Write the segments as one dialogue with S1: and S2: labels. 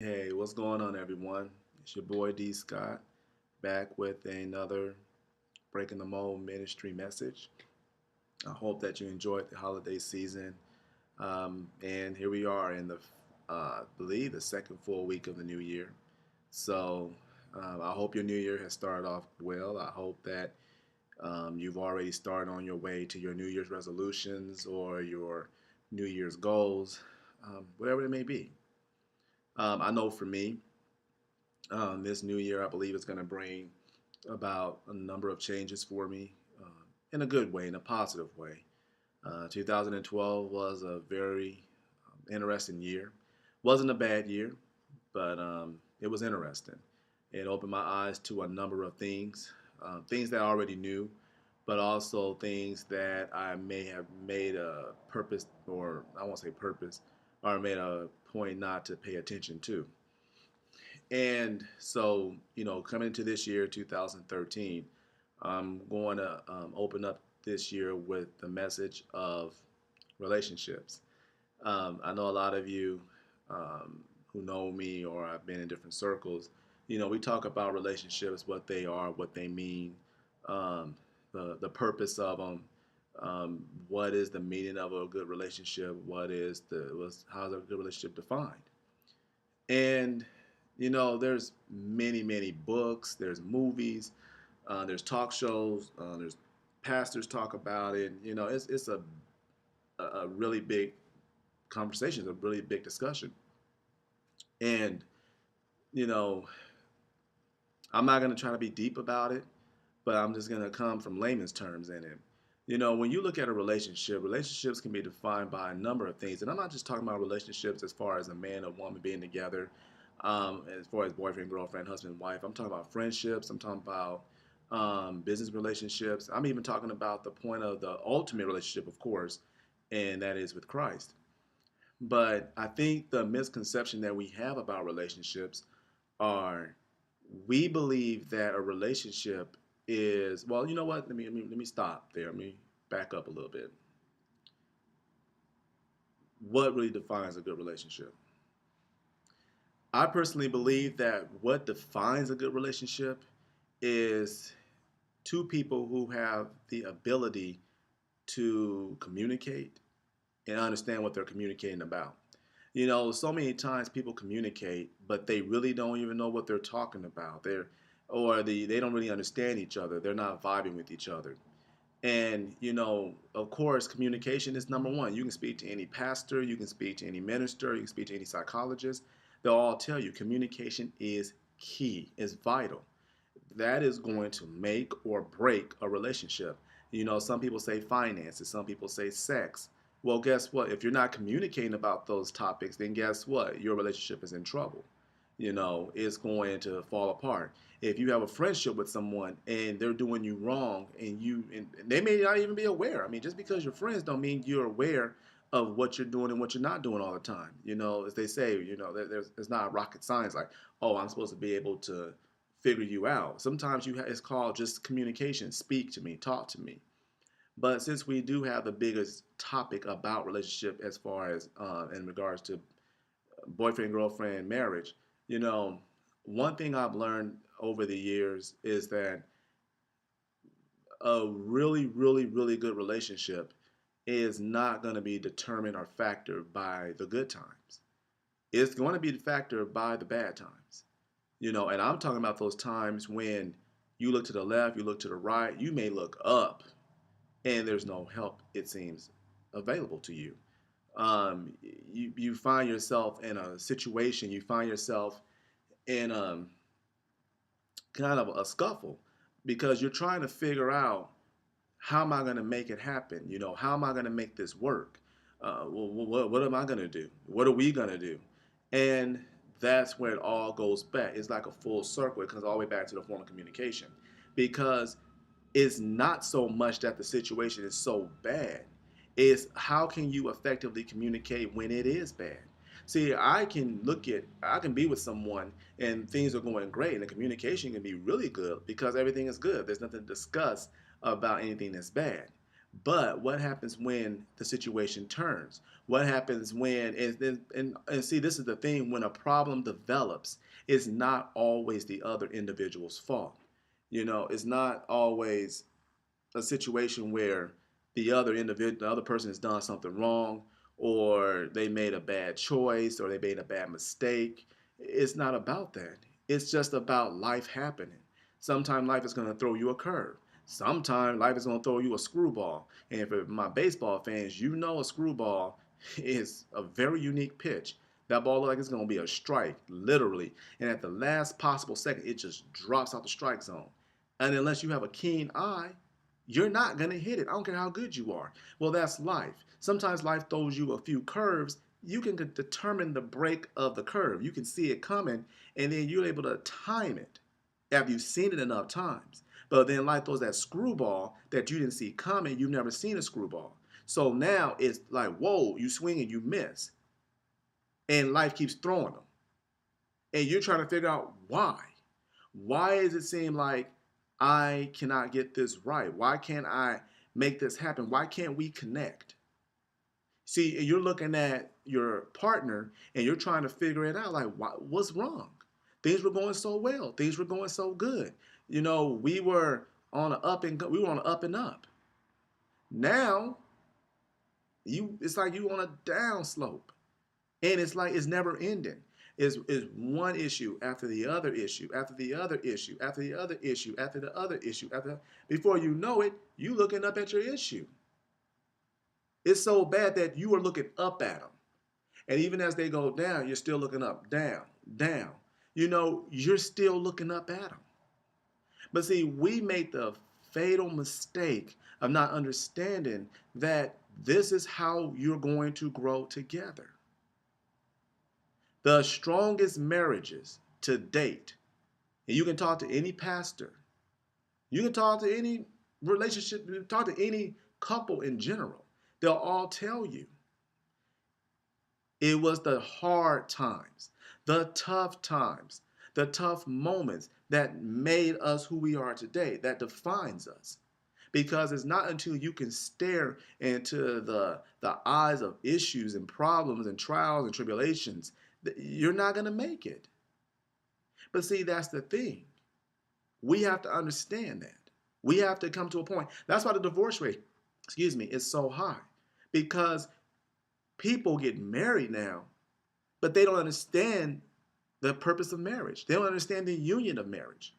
S1: Hey, what's going on, everyone? It's your boy D Scott back with another Breaking the Mold ministry message. I hope that you enjoyed the holiday season. And here we are in I believe, the second full week of the new year. So I hope your new year has started off well. I hope that you've already started on your way to your New Year's resolutions or your New Year's goals, whatever it may be. I know for me, this new year, I believe, is going to bring about a number of changes for me in a good way, in a positive way. 2012 was a very interesting year. Wasn't a bad year, but it was interesting. It opened my eyes to a number of things, things that I already knew, but also things that I may have made a purpose, or I won't say purpose, or made a point not to pay attention to. And so, coming into this year, 2013, I'm going to open up this year with the message of relationships. I know a lot of you who know me or I've been in different circles, we talk about relationships, what they are, what they mean, the purpose of them, what is the meaning of a good relationship, how's a good relationship defined. And there's many books, there's movies, there's talk shows, there's pastors talk about it. It's a really big conversation, it's a really big discussion. And you know, I'm not going to try to be deep about it, but I'm just going to come from layman's terms in it. When you look at a relationship, relationships can be defined by a number of things. And I'm not just talking about relationships as far as a man and woman being together, as far as boyfriend, girlfriend, husband, wife. I'm talking about friendships. I'm talking about business relationships. I'm even talking about the point of the ultimate relationship, of course, and that is with Christ. But I think the misconception that we have about relationships are we believe that a relationship is, well, you know what? Let me stop there. Let me back up a little bit. What really defines a good relationship? I personally believe that what defines a good relationship is two people who have the ability to communicate and understand what they're communicating about. So many times people communicate, but they really don't even know what they're talking about. They don't really understand each other. They're not vibing with each other. And of course, communication is number one. You can speak to any pastor, you can speak to any minister, you can speak to any psychologist. They'll all tell you communication is key, is vital. That is going to make or break a relationship. Some people say finances, some people say sex. Well, guess what? If you're not communicating about those topics, then guess what? Your relationship is in trouble. It's going to fall apart. If you have a friendship with someone and they're doing you wrong and they may not even be aware. I mean, just because you're friends don't mean you're aware of what you're doing and what you're not doing all the time. As they say, there's not rocket science like, oh, I'm supposed to be able to figure you out. Sometimes it's called just communication. Speak to me, talk to me. But since we do have the biggest topic about relationship as far as in regards to boyfriend, girlfriend, marriage, you know, one thing I've learned over the years is that a really good relationship is not going to be determined or factored by the good times. It's going to be factored by the bad times. And I'm talking about those times when you look to the left, you look to the right, you may look up, and there's no help, it seems, available to you. You find yourself in a situation, you find yourself in kind of a scuffle because you're trying to figure out how am I going to make it happen? How am I going to make this work? What am I going to do? What are we going to do? And that's where it all goes back. It's like a full circle. It comes all the way back to the form of communication because it's not so much that the situation is so bad. It's how can you effectively communicate when it is bad. See, I can be with someone and things are going great and the communication can be really good because everything is good. There's nothing to discuss about anything that's bad. But what happens when the situation turns? What happens when, and see, this is the thing, when a problem develops, it's not always the other individual's fault. It's not always a situation where the other person has done something wrong, or they made a bad choice, or they made a bad mistake. It's not about that. It's just about life happening. Sometimes life is going to throw you a curve. Sometimes life is going to throw you a screwball. And for my baseball fans, a screwball is a very unique pitch. That ball looks like it's going to be a strike, literally. And at the last possible second, it just drops out the strike zone. And unless you have a keen eye, you're not going to hit it. I don't care how good you are. Well, that's life. Sometimes life throws you a few curves. You can determine the break of the curve. You can see it coming, and then you're able to time it after you've seen it enough times. But then life throws that screwball that you didn't see coming. You've never seen a screwball. So now it's like, whoa, you swing and you miss. And life keeps throwing them. And you're trying to figure out why. Why does it seem like I cannot get this right? Why can't I make this happen? Why can't we connect? See, you're looking at your partner and you're trying to figure it out. Like, what's wrong? Things were going so well. Things were going so good. We were on an up and up. Now, it's like you on a down slope, and it's like it's never ending. Is one issue after the other issue, after the other issue, after the other issue, after the other issue, before you know it, you looking up at your issue. It's so bad that you are looking up at them. And even as they go down, you're still looking up, down, down. You're still looking up at them. But see, we make the fatal mistake of not understanding that this is how you're going to grow together. The strongest marriages to date, and you can talk to any pastor, you can talk to any relationship, you can talk to any couple in general, they'll all tell you it was the hard times, the tough moments that made us who we are today, that defines us. Because it's not until you can stare into the eyes of issues and problems and trials and tribulations that you're not going to make it. But see, that's the thing. We have to understand that. We have to come to a point. That's why the divorce rate, is so high. Because people get married now, but they don't understand the purpose of marriage. They don't understand the union of marriage.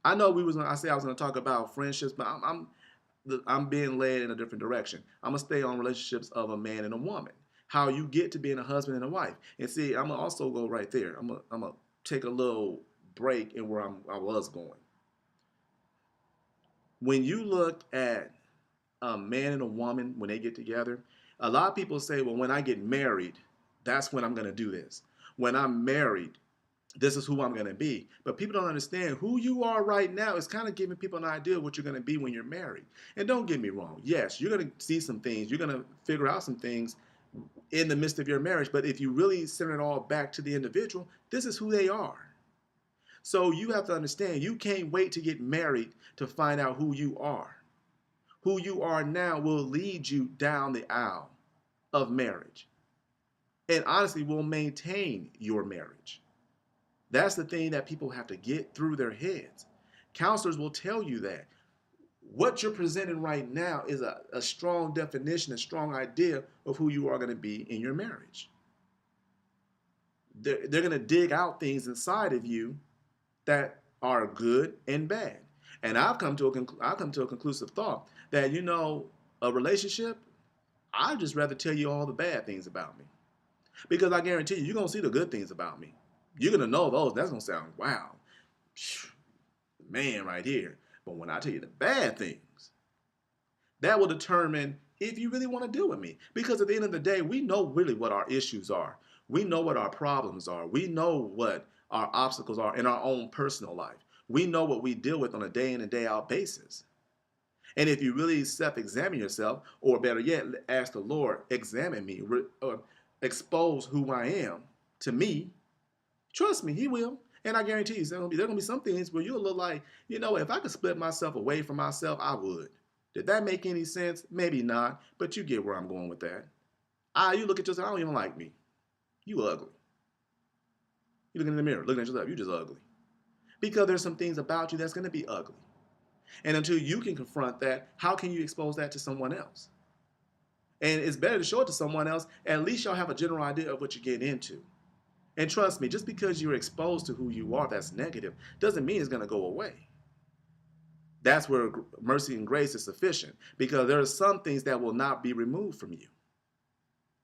S1: I know I said I was going to talk about friendships, but I'm being led in a different direction. I'm going to stay on relationships of a man and a woman. How you get to being a husband and a wife. And see, I'm going to also go right there. I'm going to take a little break in where I was going. When you look at a man and a woman, when they get together, a lot of people say, well, when I get married, that's when I'm going to do this. When I'm married, this is who I'm going to be. But people don't understand who you are right now is kind of giving people an idea of what you're going to be when you're married. And don't get me wrong. Yes, you're going to see some things. You're going to figure out some things in the midst of your marriage. But if you really send it all back to the individual, this is who they are. So you have to understand, you can't wait to get married to find out who you are. Who you are now will lead you down the aisle of marriage. And honestly, will maintain your marriage. That's the thing that people have to get through their heads. Counselors will tell you that. What you're presenting right now is a strong definition, a strong idea of who you are going to be in your marriage. They're going to dig out things inside of you that are good and bad. And I've come to a conclusive thought that, a relationship, I'd just rather tell you all the bad things about me. Because I guarantee you're going to see the good things about me. You're going to know those. That's going to sound, wow, man right here. But when I tell you the bad things, that will determine if you really want to deal with me. Because at the end of the day, we know really what our issues are. We know what our problems are. We know what our obstacles are in our own personal life. We know what we deal with on a day in and day out basis. And if you really self-examine yourself, or better yet, ask the Lord, examine me, expose who I am to me, trust me, he will. And I guarantee you, there are going to be some things where you'll look like, if I could split myself away from myself, I would. Did that make any sense? Maybe not, but you get where I'm going with that. You look at yourself, I don't even like me. You ugly. You looking in the mirror, looking at yourself, you just ugly. Because there's some things about you that's going to be ugly. And until you can confront that, how can you expose that to someone else? And it's better to show it to someone else. At least y'all have a general idea of what you're getting into. And trust me, just because you're exposed to who you are that's negative doesn't mean it's going to go away. That's where mercy and grace is sufficient, because there are some things that will not be removed from you.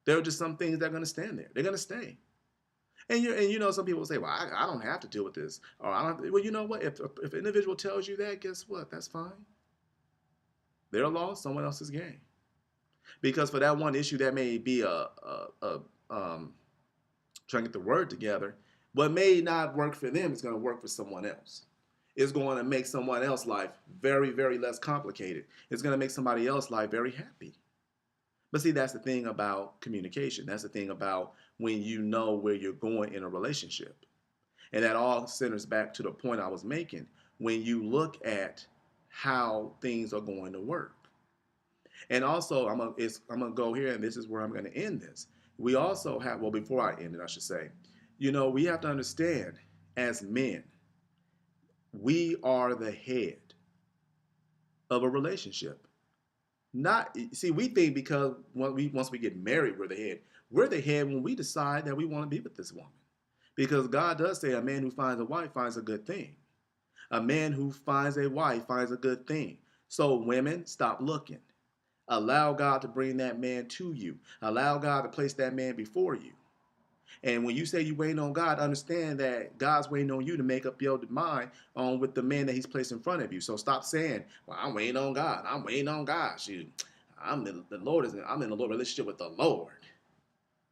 S1: There are just some things that are going to stand there. They're going to stay. And you know, some people say, well, I don't have to deal with this. Or I don't. Well, you know what? If an individual tells you that, guess what? That's fine. Their loss, someone else's gain. Because for that one issue, that may be trying to get the word together. What may not work for them is going to work for someone else. It's going to make someone else's life very, very less complicated. It's going to make somebody else's life very happy. But see, that's the thing about communication. That's the thing about when you know where you're going in a relationship. And that all centers back to the point I was making. When you look at how things are going to work. And also, I'm gonna go here, and this is where I'm going to end this. We also have, well, before I end it, I should say, you know, we have to understand as men, we are the head of a relationship. Not, see, we think because once we get married, we're the head. We're the head when we decide that we want to be with this woman. Because God does say a man who finds a wife finds a good thing. A man who finds a wife finds a good thing. So women, stop looking. Allow God to bring that man to you. Allow God to place that man before you. And when you say you waiting on God, understand that God's waiting on you to make up your mind on with the man that he's placed in front of you. So stop saying, well, I'm waiting on God. I'm waiting on God. Shoot, I'm in the Lord relationship with the Lord.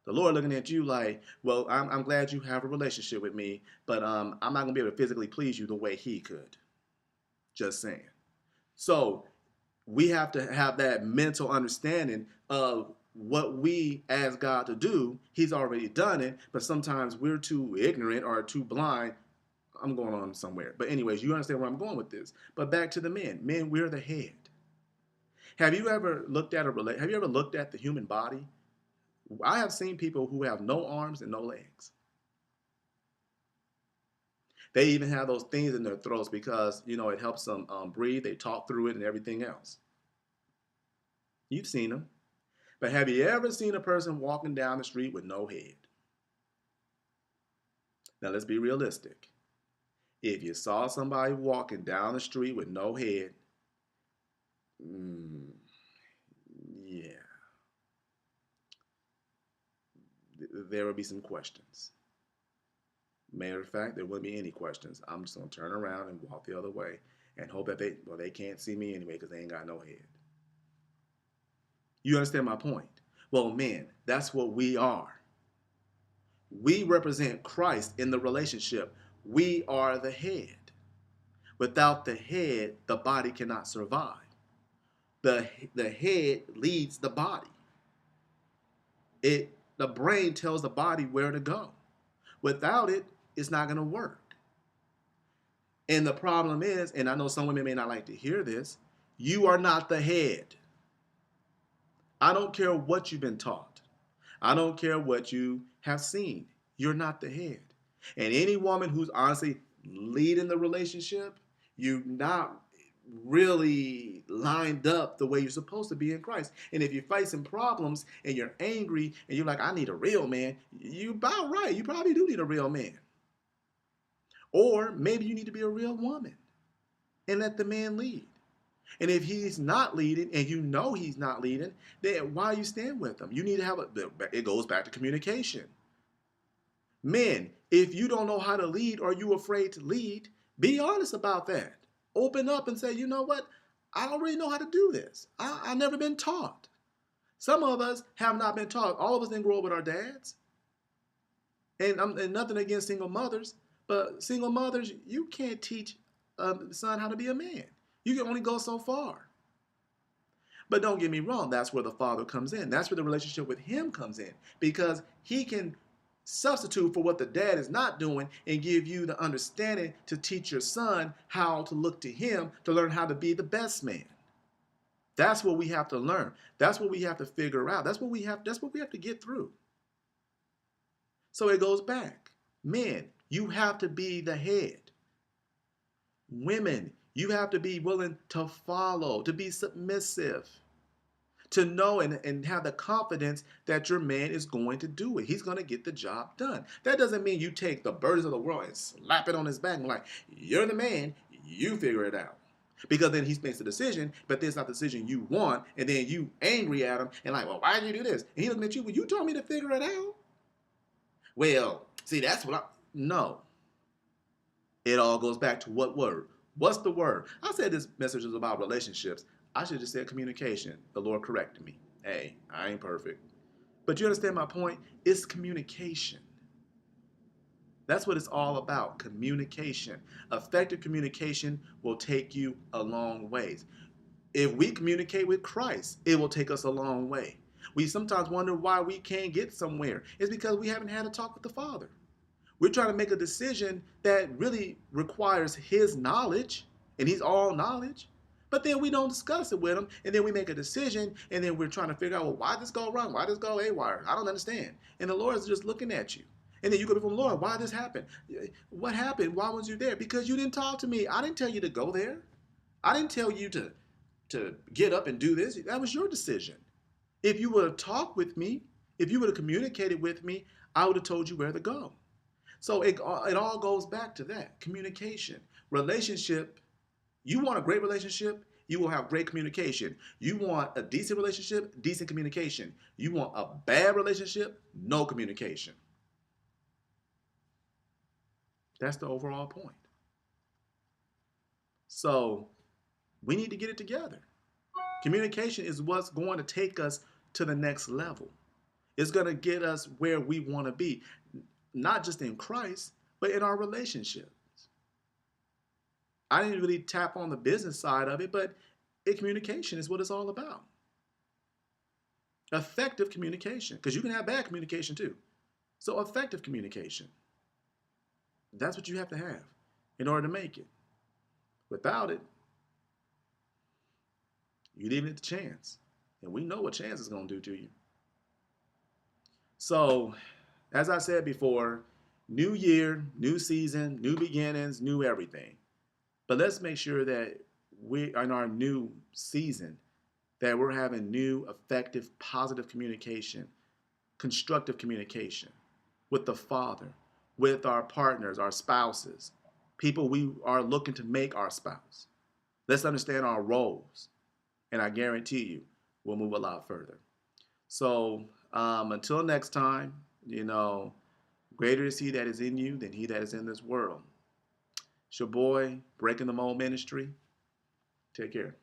S1: The Lord looking at you like, well, I'm glad you have a relationship with me, but I'm not going to be able to physically please you the way he could. Just saying. So we have to have that mental understanding of what we ask God to do. He's already done it, but sometimes we're too ignorant or too blind. I'm going on somewhere. But anyways, you understand where I'm going with this. But back to the men. Men, we're the head. Have you ever looked at the human body? I have seen people who have no arms and no legs. They even have those things in their throats because, you know, it helps them breathe. They talk through it and everything else. You've seen them. But have you ever seen a person walking down the street with no head? Now, let's be realistic. If you saw somebody walking down the street with no head, yeah, there would be some questions. Matter of fact, there wouldn't be any questions. I'm just going to turn around and walk the other way and hope that they can't see me anyway because they ain't got no head. You understand my point? Well, men, that's what we are. We represent Christ in the relationship. We are the head. Without the head, the body cannot survive. The head leads the body. The brain tells the body where to go. Without it, it's not going to work. And the problem is, and I know some women may not like to hear this, you are not the head. I don't care what you've been taught. I don't care what you have seen. You're not the head. And any woman who's honestly leading the relationship, you're not really lined up the way you're supposed to be in Christ. And if you're facing problems and you're angry and you're like, I need a real man, you about right. You probably do need a real man. Or maybe you need to be a real woman and let the man lead. And if he's not leading and you know he's not leading, then why you stand with him? You need to have it goes back to communication. Men, if you don't know how to lead or you're afraid to lead, be honest about that. Open up and say, you know what? I don't really know how to do this. I've never been taught. Some of us have not been taught. All of us didn't grow up with our dads. And nothing against single mothers, but single mothers, you can't teach a son how to be a man. You can only go so far. But don't get me wrong, that's where the father comes in. That's where the relationship with him comes in. Because he can substitute for what the dad is not doing and give you the understanding to teach your son how to look to him to learn how to be the best man. That's what we have to learn. That's what we have to figure out. That's what we have to get through. So it goes back. Men, you have to be the head. Women, you have to be willing to follow, to be submissive, to know and have the confidence that your man is going to do it. He's going to get the job done. That doesn't mean you take the burdens of the world and slap it on his back and like, you're the man, you figure it out. Because then he makes a decision, but it's not the decision you want, and then you angry at him and like, well, why did you do this? And he looking at you, well, you told me to figure it out. Well, see, that's what I no. It all goes back to what word? What's the word? I said this message is about relationships. I should have just said communication. The Lord corrected me. Hey, I ain't perfect. But you understand my point? It's communication. That's what it's all about, communication. Effective communication will take you a long ways. If we communicate with Christ, it will take us a long way. We sometimes wonder why we can't get somewhere. It's because we haven't had a talk with the Father. We're trying to make a decision that really requires his knowledge, and he's all knowledge. But then we don't discuss it with him, and then we make a decision, and then we're trying to figure out, well, why this go wrong? Why this go haywire? I don't understand. And the Lord is just looking at you. And then you go from, Lord, why this happened? What happened? Why was you there? Because you didn't talk to me. I didn't tell you to go there. I didn't tell you to get up and do this. That was your decision. If you would have talked with me, if you would have communicated with me, I would have told you where to go. So it all goes back to that communication. Relationship, you want a great relationship, you will have great communication. You want a decent relationship, decent communication. You want a bad relationship, no communication. That's the overall point. So we need to get it together. Communication is what's going to take us to the next level. It's going to get us where we want to be, not just in Christ, but in our relationships. I didn't really tap on the business side of it, but communication is what it's all about. Effective communication, because you can have bad communication too. So effective communication, that's what you have to have in order to make it. Without it, you leave it to chance. And we know what chance is going to do to you. So, as I said before, new year, new season, new beginnings, new everything. But let's make sure that we, in our new season, that we're having new, effective, positive communication, constructive communication with the Father, with our partners, our spouses, people we are looking to make our spouse. Let's understand our roles, and I guarantee you, we'll move a lot further. So until next time, greater is he that is in you than he that is in this world. It's your boy, Breaking the Mold Ministry. Take care.